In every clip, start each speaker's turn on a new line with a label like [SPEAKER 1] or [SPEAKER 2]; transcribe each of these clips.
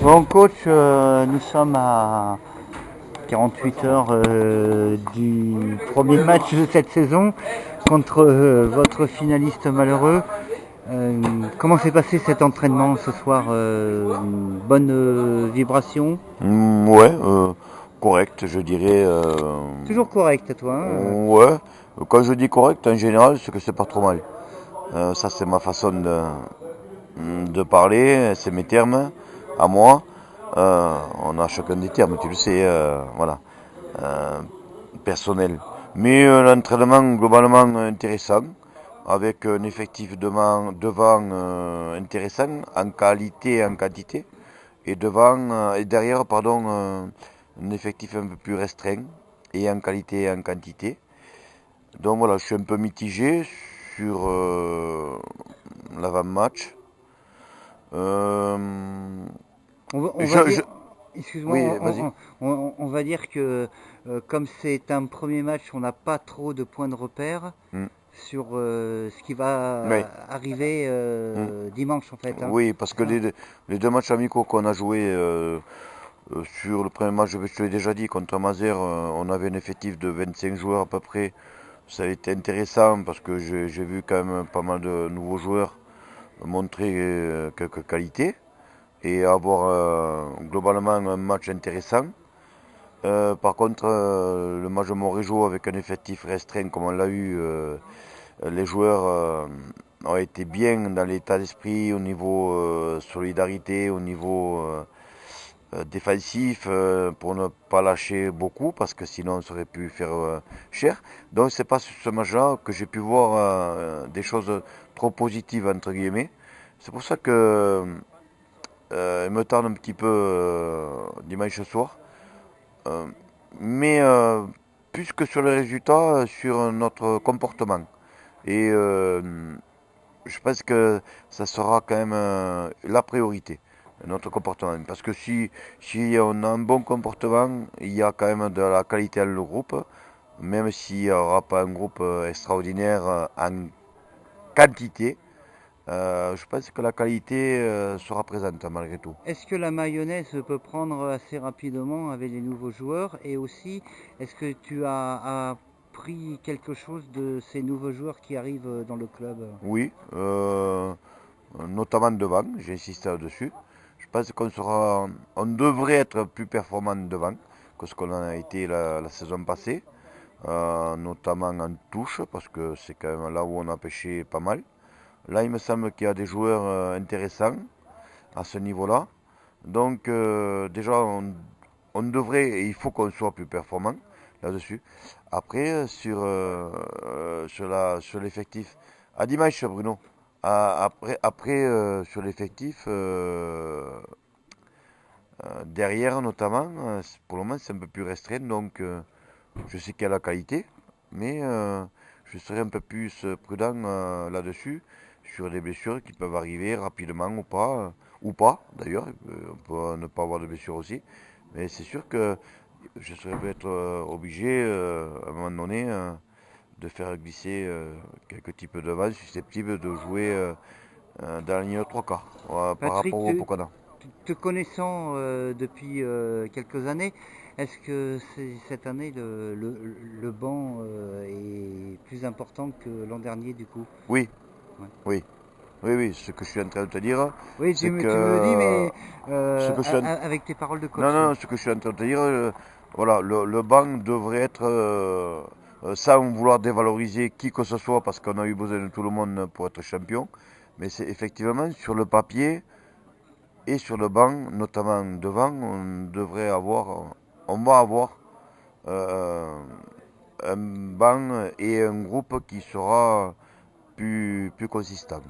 [SPEAKER 1] Bon coach, nous sommes à 48 heures du premier match de cette saison contre votre finaliste malheureux. Comment s'est passé cet entraînement ce soir? Une bonne vibration?
[SPEAKER 2] Ouais, correct, je dirais.
[SPEAKER 1] Toujours correct, toi, hein?
[SPEAKER 2] Ouais, quand je dis correct, en général, c'est que c'est pas trop mal. Ça, c'est ma façon de parler, c'est mes termes à moi. On a chacun des termes, tu le sais, voilà, euh, personnel. Mais l'entraînement globalement intéressant, avec un effectif devant intéressant, en qualité et en quantité, et derrière, pardon, un effectif un peu plus restreint, et en qualité et en quantité. Donc voilà, je suis un peu mitigé sur l'avant-match. Euh,
[SPEAKER 1] On va
[SPEAKER 2] je,
[SPEAKER 1] dire,
[SPEAKER 2] je-
[SPEAKER 1] excuse-moi,
[SPEAKER 2] oui, vas-y.
[SPEAKER 1] on va dire que comme c'est un premier match, on n'a pas trop de points de repère
[SPEAKER 2] Mm.
[SPEAKER 1] sur ce qui va
[SPEAKER 2] Oui.
[SPEAKER 1] arriver
[SPEAKER 2] Mm.
[SPEAKER 1] dimanche en fait, hein,
[SPEAKER 2] Oui, parce
[SPEAKER 1] c'est
[SPEAKER 2] que
[SPEAKER 1] ça?
[SPEAKER 2] les deux matchs amicaux qu'on a joués sur le premier match, je te l'ai déjà dit, contre Mazères, on avait un effectif de 25 joueurs à peu près. Ça a été intéressant parce que j'ai vu quand même pas mal de nouveaux joueurs montrer quelques qualités et avoir globalement un match intéressant. Par contre, le match de Montrégeau avec un effectif restreint comme on l'a eu, les joueurs ont été bien dans l'état d'esprit au niveau solidarité, au niveau défensif pour ne pas lâcher beaucoup parce que sinon ça aurait pu faire cher. Donc c'est pas sur ce match-là que j'ai pu voir des choses trop positives entre guillemets. C'est pour ça que il me tarde un petit peu dimanche soir. Euh, mais plus que sur les résultats, sur notre comportement. Et je pense que ça sera quand même la priorité, notre comportement. Parce que si on a un bon comportement, il y a quand même de la qualité dans le groupe, même s'il n'y aura pas un groupe extraordinaire en quantité, je pense que la qualité sera présente malgré tout.
[SPEAKER 1] Est-ce que la mayonnaise peut prendre assez rapidement avec les nouveaux joueurs? Et aussi, est-ce que tu as appris quelque chose de ces nouveaux joueurs qui arrivent dans le club?
[SPEAKER 2] Oui, notamment devant, j'insiste là-dessus. Je pense on devrait être plus performant devant que ce qu'on a été la saison passée, notamment en touche, parce que c'est quand même là où on a pêché pas mal. Là, il me semble qu'il y a des joueurs intéressants à ce niveau-là. Donc, déjà, on devrait et il faut qu'on soit plus performant là-dessus. Après, sur l'effectif, à dimanche, Bruno. Après sur l'effectif, derrière notamment, pour le moment, c'est un peu plus restreint. Donc, je sais qu'il y a la qualité, mais je serai un peu plus prudent là-dessus, sur les blessures qui peuvent arriver rapidement ou pas d'ailleurs, on peut ne pas avoir de blessure aussi, mais c'est sûr que je serais peut-être obligé à un moment donné de faire glisser quelques types de balles susceptibles de jouer dans la ligne de 3 quarts par
[SPEAKER 1] Patrick,
[SPEAKER 2] rapport au Pocana.
[SPEAKER 1] te connaissant depuis quelques années, est-ce que cette année le banc est plus important que l'an dernier du coup?
[SPEAKER 2] Oui,
[SPEAKER 1] Ouais.
[SPEAKER 2] oui, oui, ce que je suis en train de te dire,
[SPEAKER 1] Oui,
[SPEAKER 2] c'est
[SPEAKER 1] tu me le dis,
[SPEAKER 2] que
[SPEAKER 1] mais
[SPEAKER 2] ce que je suis en
[SPEAKER 1] avec tes paroles de
[SPEAKER 2] Non,
[SPEAKER 1] coach.
[SPEAKER 2] non, ce que je suis en train de te dire, voilà, le banc devrait être, sans vouloir dévaloriser qui que ce soit, parce qu'on a eu besoin de tout le monde pour être champion, mais c'est effectivement sur le papier et sur le banc, notamment devant, on va avoir euh, un banc et un groupe qui sera plus consistant.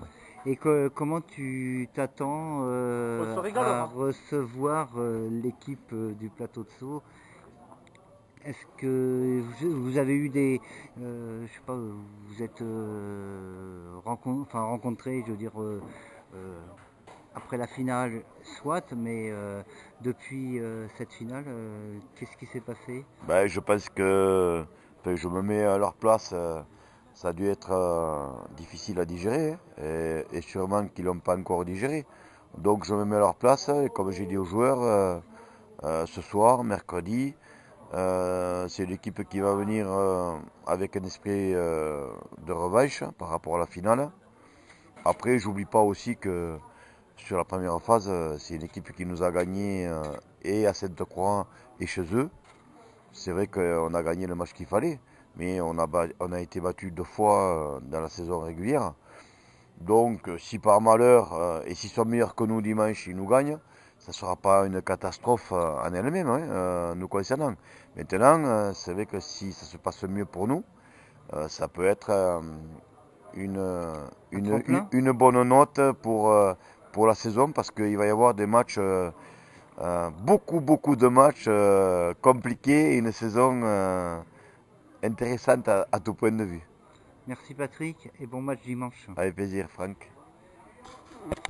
[SPEAKER 1] Et comment tu t'attends à recevoir l'équipe du plateau de Sceaux? Est-ce que vous avez eu je sais pas, vous êtes rencontrés, je veux dire, euh, après la finale, soit, mais depuis cette finale, qu'est-ce qui s'est passé?
[SPEAKER 2] Ben, je pense que enfin, je me mets à leur place. Ça a dû être difficile à digérer, hein, et sûrement qu'ils l'ont pas encore digéré. Donc je me mets à leur place et comme j'ai dit aux joueurs, ce soir, mercredi, c'est l'équipe qui va venir avec un esprit de revanche par rapport à la finale. Après, j'oublie pas aussi que sur la première phase, c'est une équipe qui nous a gagné et à Sainte-Croix et chez eux. C'est vrai qu'on a gagné le match qu'il fallait, mais on a été battu 2 fois dans la saison régulière. Donc, si par malheur, et s'ils sont meilleurs que nous dimanche, ils nous gagnent, ça ne sera pas une catastrophe en elle-même, hein, nous concernant. Maintenant, c'est vrai que si ça se passe mieux pour nous, ça peut être une, une bonne note pour la saison, parce qu'il va y avoir des matchs, beaucoup de matchs compliqués et une saison intéressante à tout point de vue.
[SPEAKER 1] Merci Patrick et bon match dimanche.
[SPEAKER 2] Avec plaisir, Franck.